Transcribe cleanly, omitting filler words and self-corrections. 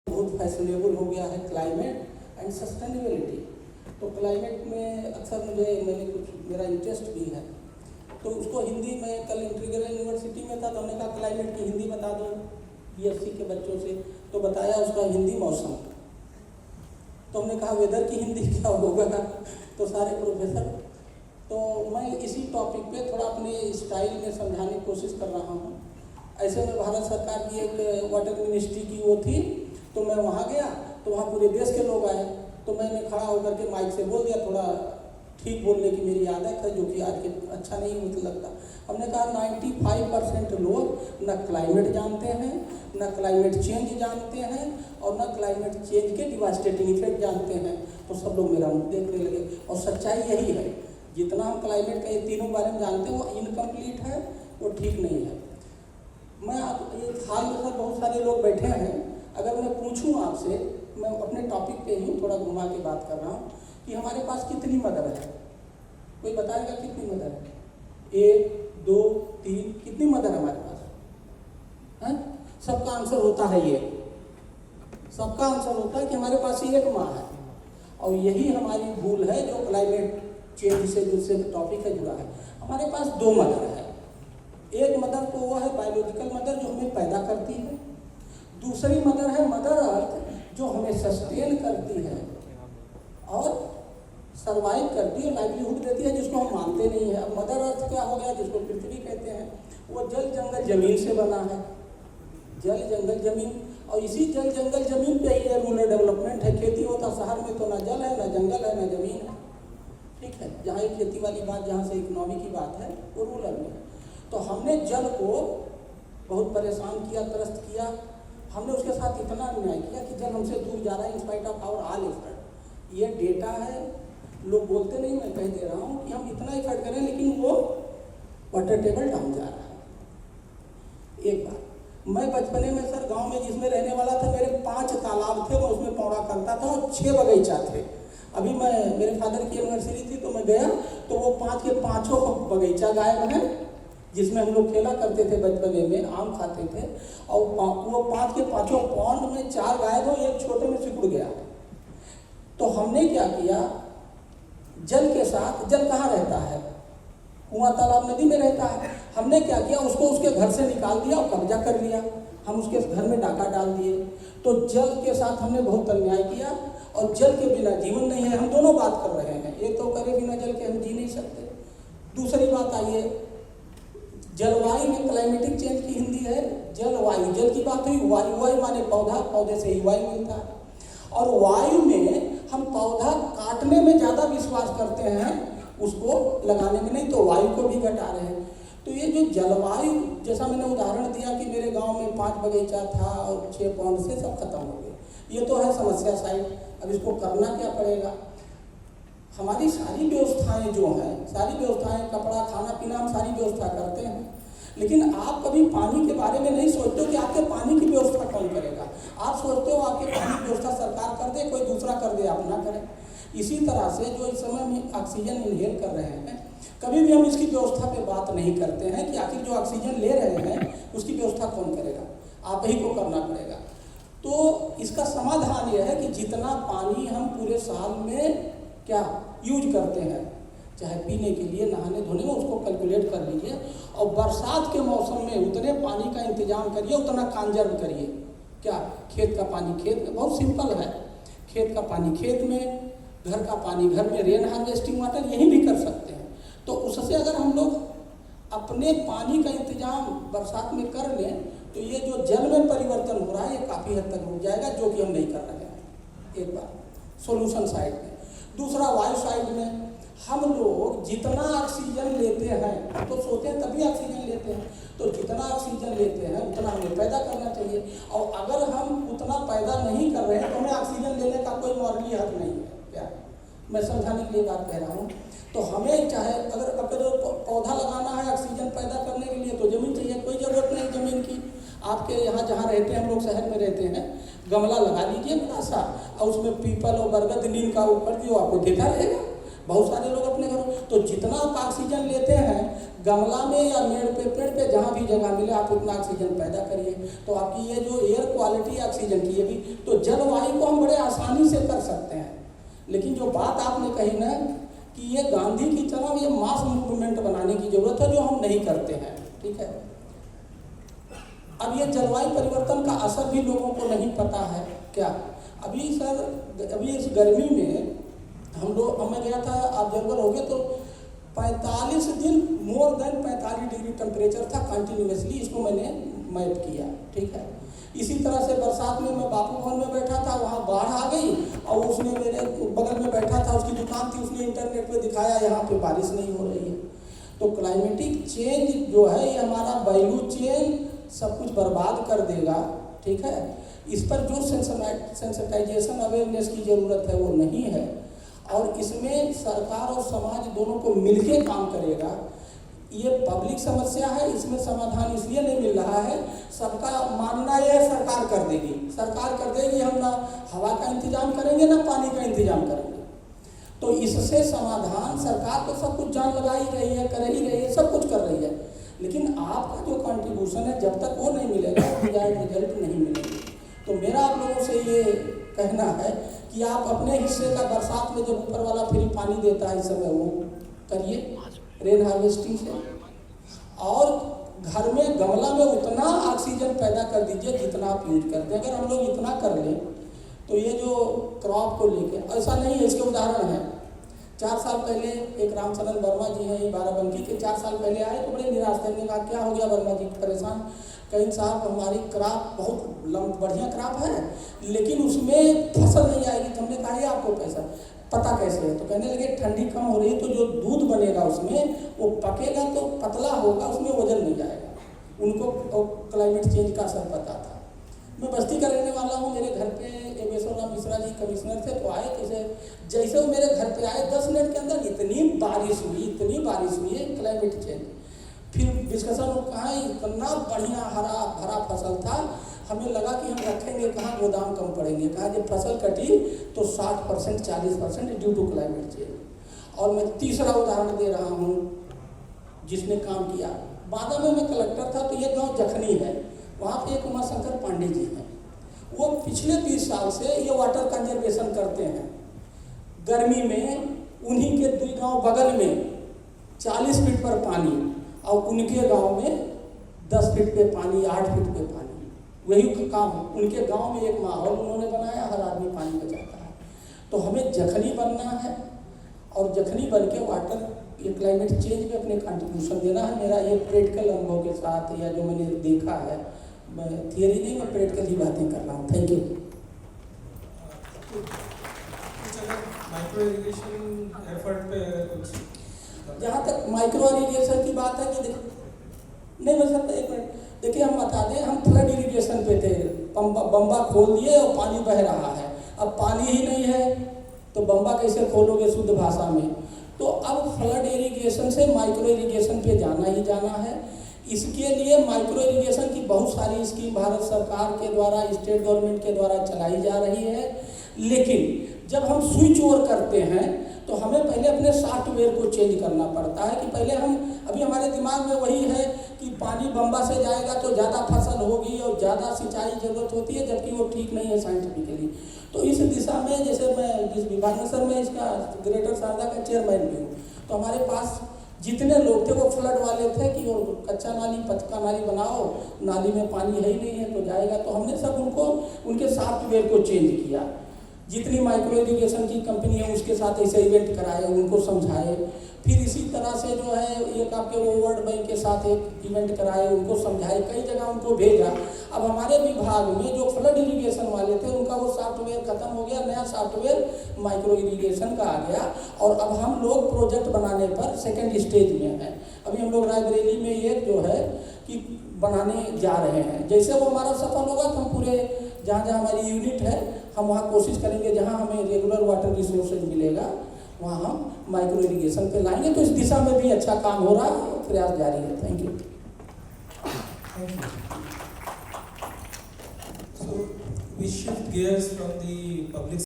बहुत फैशनेबल हो गया है क्लाइमेट एंड सस्टेनेबिलिटी। तो क्लाइमेट में अक्सर मैंने कुछ मेरा इंटरेस्ट भी है, तो उसको हिंदी में कल इंटीग्रल यूनिवर्सिटी में था तो हमने कहा क्लाइमेट की हिंदी बता दो बीएससी के बच्चों से, तो बताया उसका हिंदी मौसम। तो हमने कहा वेदर की हिंदी क्या होगा, तो सारे प्रोफेसर। तो मैं इसी टॉपिक पे थोड़ा अपने स्टाइल में समझाने की कोशिश कर रहा हूँ। ऐसे में भारत सरकार की एक वाटर मिनिस्ट्री की वो थी, तो मैं वहाँ गया तो वहाँ पूरे देश के लोग आए, तो मैंने खड़ा होकर के माइक से बोल दिया, थोड़ा ठीक बोलने की मेरी आदत है जो कि आज के अच्छा नहीं मुझे लगता। हमने कहा 95% लोग न क्लाइमेट जानते हैं, न क्लाइमेट चेंज जानते हैं और न क्लाइमेट चेंज के डिवास्टेटिंग इफेक्ट जानते हैं। तो सब लोग मेरा मुँह देखने लगे और सच्चाई यही है, जितना हम क्लाइमेट के तीनों बारे में जानते हैं वो इनकम्प्लीट है, वो ठीक नहीं है। मैं आप ये हाल में सर बहुत सारे लोग बैठे हैं, अगर मैं पूछूं आपसे, मैं अपने टॉपिक पे ही थोड़ा घुमा के बात कर रहा हूँ कि हमारे पास कितनी मदर है, कोई बताएगा कितनी मदर है? 1 2 3 कितनी मदर है हमारे पास है? सबका आंसर होता है ये, सबका आंसर होता है कि हमारे पास एक माँ है। और यही हमारी भूल है जो क्लाइमेट चेंज से जिससे टॉपिक है जुड़ा है। हमारे पास 2 मदर है। एक मदर तो वो है बायोलॉजिकल मदर जो हमें पैदा करती है, दूसरी मदर है मदर अर्थ जो हमें सस्टेन करती है और सर्वाइव करती है, लाइवलीहुड देती है, जिसको हम मानते नहीं है। अब मदर अर्थ क्या हो गया, जिसको पृथ्वी कहते हैं, वो जल जंगल जमीन से बना है, जल जंगल जमीन, और इसी जल जंगल जमीन पे ही रूरल डेवलपमेंट है। खेती होता शहर में तो ना जल है, ना जंगल है, ना जमीन है, ठीक है। जहाँ एक खेती वाली बात, जहाँ से इकोनॉमी की बात है, वो रूरल में है। तो हमने जल को बहुत परेशान किया, त्रस्त किया, हमने उसके साथ इतना अन्याय किया कि जल हमसे दूर जा रहा है in spite of our all effort. ये डेटा है, लोग बोलते नहीं, मैं कह दे रहा हूँ कि हम इतना एफर्ट करें लेकिन वो वाटर टेबल डाउन जा रहा है। एक बात, मैं बचपने में सर गांव में जिसमें रहने वाला था, मेरे 5 तालाब थे, मैं उसमें पौड़ा करता था और 6 बगीचा थे। अभी मैं मेरे फादर की एनिवर्सरी थी तो मैं गया तो वो 5 के 5 बगीचा गायब है, जिसमें हम लोग खेला करते थे बचपने में, आम खाते थे, और वो 5 के 5 पौंड में 4 गायब हो, एक छोटे में सिकुड़ गया। तो हमने क्या किया, जल के साथ, जल कहाँ रहता है, कुआं तालाब नदी में रहता है, हमने क्या किया, उसको उसके घर से निकाल दिया और कब्जा कर लिया, हम उसके घर में डाका डाल दिए। तो जल के साथ हमने बहुत अन्याय किया और जल के बिना जीवन नहीं है। हम दोनों बात कर रहे हैं, एक तो करे बिना जल के हम जी नहीं सकते। दूसरी बात आइए, जलवायु में क्लाइमेटिक चेंज की हिंदी है जलवायु। जल की बात हुई, वायु, वायु माने पौधा, पौधे से ही वायु मिलता है। और वायु में हम पौधा काटने में ज़्यादा विश्वास करते हैं, उसको लगाने में नहीं, तो वायु को भी घटा रहे हैं। तो ये जो जलवायु, जैसा मैंने उदाहरण दिया कि मेरे गांव में 5 बगीचा था और 6 पौंड से सब खत्म हो गए, ये तो है समस्या साइड। अब इसको करना क्या पड़ेगा, हमारी सारी व्यवस्थाएं जो हैं, सारी व्यवस्थाएं, कपड़ा, खाना पीना, हम सारी व्यवस्था करते हैं, लेकिन आप कभी पानी के बारे में नहीं सोचते हो कि आपके पानी की व्यवस्था कौन करेगा। आप सोचते हो आपके पानी की व्यवस्था सरकार कर दे, कोई दूसरा कर दे, आप ना करें। इसी तरह से जो इस समय हम ऑक्सीजन इनहेल कर रहे हैं, कभी भी हम इसकी व्यवस्था पे बात नहीं करते हैं कि आखिर जो ऑक्सीजन ले रहे हैं उसकी व्यवस्था कौन करेगा, आप ही को करना पड़ेगा। तो इसका समाधान यह है कि जितना पानी हम पूरे साल में क्या यूज करते हैं, चाहे पीने के लिए, नहाने धोने में, उसको कैलकुलेट कर लीजिए और बरसात के मौसम में उतने पानी का इंतजाम करिए, उतना कंजर्व करिए। क्या, खेत का पानी खेत में, बहुत सिंपल है, खेत का पानी खेत में, घर का पानी घर में, रेन हार्वेस्टिंग वाटर यहीं भी कर सकते हैं। तो उससे अगर हम लोग अपने पानी का इंतजाम बरसात में कर लें तो ये जो जल में परिवर्तन हो रहा है ये काफ़ी हद तक रुक जाएगा, जो कि हम नहीं कर रहे हैं। एक बात सोल्यूशन साइड में। दूसरा वायु साइड में, हम लोग जितना ऑक्सीजन लेते हैं तो सोते हैं तभी ऑक्सीजन लेते हैं, तो जितना ऑक्सीजन लेते हैं उतना हमें पैदा करना चाहिए। और अगर हम उतना पैदा नहीं कर रहे हैं तो हमें ऑक्सीजन लेने का कोई मॉरली हक नहीं है। क्या, मैं समझाने के लिए बात कह रहा हूँ। तो हमें चाहे अगर पौधा लगाना है ऑक्सीजन पैदा करने के लिए तो ज़मीन चाहिए, कोई ज़रूरत नहीं ज़मीन की। आपके यहाँ जहाँ रहते हैं, हम लोग शहर में रहते हैं, गमला लगा लीजिए बड़ा सा और उसमें पीपल और बरगद नीम का ऊपर जो आपको देखा रहेगा, बहुत सारे लोग अपने घरों, तो जितना आप ऑक्सीजन लेते हैं गमला में या पेड़ पे जहाँ भी जगह मिले आप उतना ऑक्सीजन पैदा करिए। तो आपकी ये जो एयर क्वालिटी ऑक्सीजन की ये भी, तो जलवायु को हम बड़े आसानी से कर सकते हैं। लेकिन जो बात आपने कही ना कि ये गांधी की तरह ये मास मूवमेंट बनाने की जरूरत है, जो हम नहीं करते हैं। ठीक है, अब ये जलवायु परिवर्तन का असर भी लोगों को नहीं पता है क्या। अभी इस गर्मी में मैं गया था, आप ऑब्जर्वर हो गए, तो 45 दिन मोर देन 45 डिग्री टेम्परेचर था कंटिन्यूसली, इसको मैंने मैप किया। ठीक है, इसी तरह से बरसात में मैं बापू भवन में बैठा था, वहाँ बाढ़ आ गई और उसने मेरे बगल में बैठा था, उसकी दुकान थी, उसने इंटरनेट पे दिखाया यहाँ पे बारिश नहीं हो रही है। तो क्लाइमेटिक चेंज जो है ये हमारा वैल्यू चेन सब कुछ बर्बाद कर देगा। ठीक है, इस पर जो सेंसिटाइजेशन अवेयरनेस की ज़रूरत है वो नहीं है, और इसमें सरकार और समाज दोनों को मिलके काम करेगा। ये पब्लिक समस्या है, इसमें समाधान इसलिए नहीं मिल रहा है, सबका मानना यह है सरकार कर देगी, हम ना हवा का इंतजाम करेंगे ना पानी का इंतजाम करेंगे। तो इससे समाधान, सरकार तो सब कुछ जान लगा ही रही है, कर ही रही है, सब कुछ कर रही है, लेकिन आपका जो कंट्रीब्यूशन है जब तक वो नहीं मिलेगा डिजायर्ड रिजल्ट नहीं मिलेगा। तो मेरा आप लोगों से ये कहना है कि आप अपने हिस्से का बरसात में जब ऊपर वाला फ्री पानी देता है इस समय वो करिए रेन हार्वेस्टिंग से, और घर में गमला में उतना ऑक्सीजन पैदा कर दीजिए जितना आप यूज करते हैं। अगर हम लोग इतना कर लें तो ये जो क्रॉप को लेके, ऐसा नहीं है, इसके उदाहरण है 4 साल पहले एक रामचंद्र वर्मा जी हैं बाराबंकी के, 4 साल पहले आए तो बड़े निराश थे, हमने कहा क्या हो गया वर्मा जी परेशान, कहीं साहब हमारी क्रॉप बहुत बढ़िया क्रॉप है लेकिन उसमें फसल नहीं आएगी। तो हमने कहा ये आपको पैसा पता कैसे है, तो कहने लगे ठंडी कम हो रही है तो जो दूध बनेगा उसमें वो पकेगा तो पतला होगा, उसमें वजन नहीं जाएगा। उनको क्लाइमेट चेंज का असर पता था। मैं बस्ती का रहने वाला हूँ, मेरे घर पे एवेश्वर मिश्रा जी कमिश्नर थे, तो आए, जैसे वो मेरे घर पे आए 10 मिनट के अंदर इतनी बारिश हुई है क्लाइमेट चेंज। फिर डिस्कशन कहा इतना बढ़िया हरा भरा फसल था, हमें लगा कि हम रखेंगे कहाँ, गोदाम कम पड़ेंगे, कहा जब फसल कटी तो 60% 40% ड्यू टू क्लाइमेट चेंज। और मैं तीसरा उदाहरण दे रहा हूँ जिसने काम किया, बादा में मैं कलेक्टर था, तो ये गाँव जखनी है, वहाँ पे एक उमाशंकर पांडे जी हैं, वो पिछले 30 साल से ये वाटर कंजर्वेशन करते हैं। गर्मी में उन्हीं के 2 गांव बगल में 40 फीट पर पानी, और उनके गांव में 10 फीट पे पानी, 8 फीट पे पानी, वही काम उनके गांव में एक माहौल उन्होंने बनाया, हर आदमी पानी बचाता है। तो हमें जखनी बनना है, और जखनी बन के वाटर ये क्लाइमेट चेंज में अपने कंट्रीब्यूशन देना है। मेरा ये प्रैक्टिकल अनुभव के साथ या जो मैंने देखा है, मैं थियरी नहीं, मैं प्रैक्टिकल ही बातें कर रहा हूँ। Thank you. Micro irrigation effort पे कुछ, जहाँ तक माइक्रो इरिगेशन की बात है कि नहीं बस एक मिनट देखिए, हम बता दें, हम फ्लड इरिगेशन पे थे, बम्बा खोल दिए और पानी बह रहा है, अब पानी ही नहीं है तो बम्बा कैसे खोलोगे शुद्ध भाषा में। तो अब फ्लड इरिगेशन से माइक्रो इरिगेशन पे जाना ही जाना है। इसके लिए माइक्रो इरिगेशन की बहुत सारी स्कीम भारत सरकार के द्वारा, स्टेट गवर्नमेंट के द्वारा चलाई जा रही है, लेकिन जब हम स्विच ओवर करते हैं तो हमें पहले अपने सॉफ्टवेयर को चेंज करना पड़ता है कि पहले अभी हमारे दिमाग में वही है कि पानी बम्बा से जाएगा तो ज़्यादा फसल होगी और ज़्यादा सिंचाई जरूरत होती है, जबकि वो ठीक नहीं है साइंटिफिकली। तो इस दिशा में, जैसे मैं जिस विभाग में सर मैं इसका ग्रेटर शारदा का चेयरमैन भी हूँ, तो हमारे पास जितने लोग थे वो फ्लड वाले थे कि वो कच्चा नाली पक्का नाली बनाओ, नाली में पानी है ही नहीं है तो जाएगा। तो हमने सब उनको उनके सॉफ्टवेयर को चेंज किया। जितनी माइक्रो इरिगेशन की कंपनी है उसके साथ ऐसे इवेंट कराए, उनको समझाए। फिर इसी तरह से जो है एक आपके वो वर्ल्ड बैंक के साथ एक इवेंट कराए, उनको समझाए, कई जगह उनको भेजा। अब हमारे विभाग में जो फ्लड इरिगेशन वाले थे उनका वो सॉफ्टवेयर खत्म हो गया, नया सॉफ्टवेयर माइक्रो इरिगेशन का आ गया, और अब हम लोग प्रोजेक्ट बनाने पर सेकेंड स्टेज में हैं। अभी हम लोग रायबरेली में एक जो है कि बनाने जा रहे हैं। जैसे वो हमारा सफल होगा तो हम पूरे जहाँ जहाँ हमारी यूनिट है हम वहाँ कोशिश करेंगे, जहाँ हमें रेगुलर वाटर रिसोर्सेज मिलेगा वहाँ हम माइक्रो इरिगेशन पे लाएंगे। तो इस दिशा में भी अच्छा काम हो रहा है, प्रयास जारी है। Thank you. So we shift gears from the public